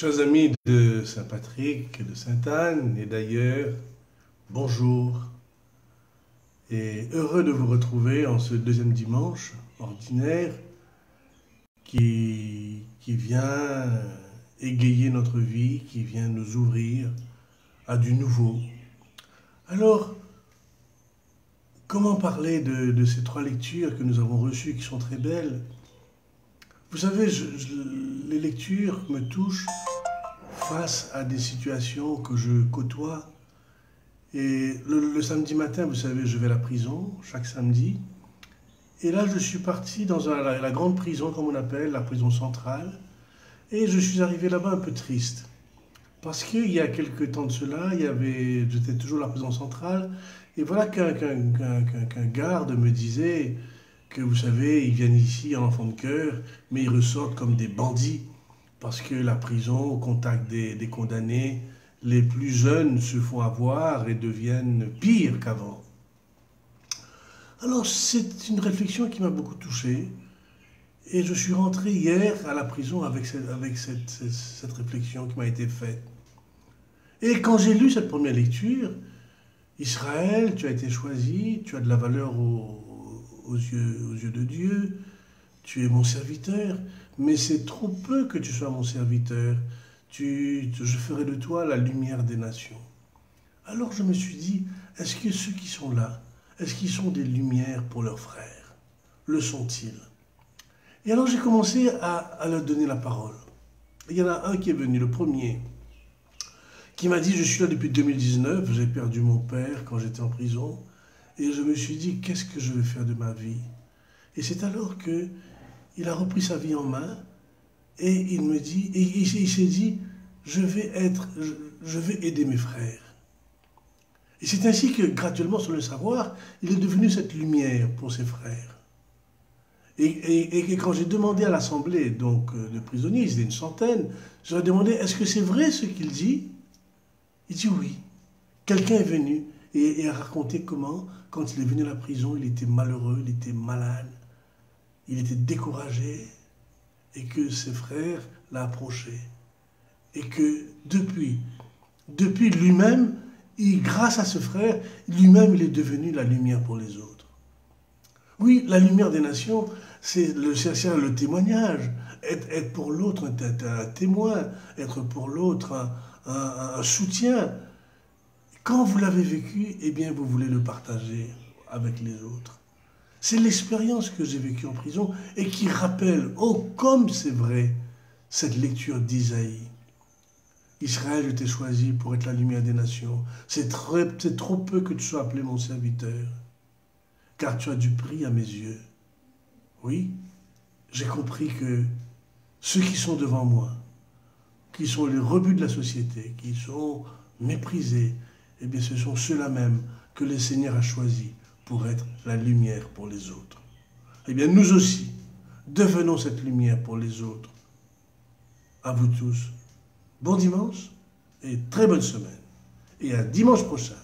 Chers amis de Saint-Patrick, de Sainte-Anne et d'ailleurs, bonjour et heureux de vous retrouver en ce deuxième dimanche ordinaire qui vient égayer notre vie, qui vient nous ouvrir à du nouveau. Alors, comment parler de ces trois lectures que nous avons reçues qui sont très belles? Vous savez, les lectures me touchent face à des situations que je côtoie. Et le samedi matin, vous savez, je vais à la prison chaque samedi. Et là, je suis parti dans la grande prison, comme on appelle, la prison centrale. Et je suis arrivé là-bas un peu triste. Parce qu'il y a quelques temps de cela, j'étais toujours à la prison centrale. Et voilà qu'un garde me disait que, vous savez, ils viennent ici en enfant de cœur, mais ils ressortent comme des bandits. Parce que la prison, au contact des condamnés, les plus jeunes se font avoir et deviennent pires qu'avant. Alors c'est une réflexion qui m'a beaucoup touché. Et je suis rentré hier à la prison avec cette réflexion qui m'a été faite. Et quand j'ai lu cette première lecture, Israël, tu as été choisi, tu as de la valeur aux yeux de Dieu, tu es mon serviteur, mais c'est trop peu que tu sois mon serviteur. Je ferai de toi la lumière des nations. Alors je me suis dit, est-ce que ceux qui sont là, est-ce qu'ils sont des lumières pour leurs frères? Le sont-ils? Et alors j'ai commencé à leur donner la parole. Il y en a un qui est venu, le premier, qui m'a dit, je suis là depuis 2019, j'ai perdu mon père quand j'étais en prison, et je me suis dit, qu'est-ce que je vais faire de ma vie? Et c'est alors que il a repris sa vie en main et il me dit, et il s'est dit, je vais aider mes frères. Et c'est ainsi que, graduellement, sans le savoir, il est devenu cette lumière pour ses frères. Et quand j'ai demandé à l'assemblée donc de prisonniers, ils étaient une centaine, je leur ai demandé, est-ce que c'est vrai ce qu'il dit? Il dit oui. Quelqu'un est venu et a raconté comment, quand il est venu à la prison, il était malheureux, il était malade. Il était découragé et que ses frères l'ont approché. Et que depuis lui-même, grâce à ce frère, lui-même, il est devenu la lumière pour les autres. Oui, la lumière des nations, c'est le témoignage. Être pour l'autre un témoin, être pour l'autre un soutien. Quand vous l'avez vécu, eh bien, vous voulez le partager avec les autres. C'est l'expérience que j'ai vécue en prison et qui rappelle, oh comme c'est vrai, cette lecture d'Isaïe. Israël, je t'ai choisi pour être la lumière des nations. C'est trop peu que tu sois appelé mon serviteur, car tu as du prix à mes yeux. Oui, j'ai compris que ceux qui sont devant moi, qui sont les rebuts de la société, qui sont méprisés, eh bien ce sont ceux-là même que le Seigneur a choisis pour être la lumière pour les autres. Eh bien, nous aussi, devenons cette lumière pour les autres. À vous tous, bon dimanche et très bonne semaine. Et à dimanche prochain.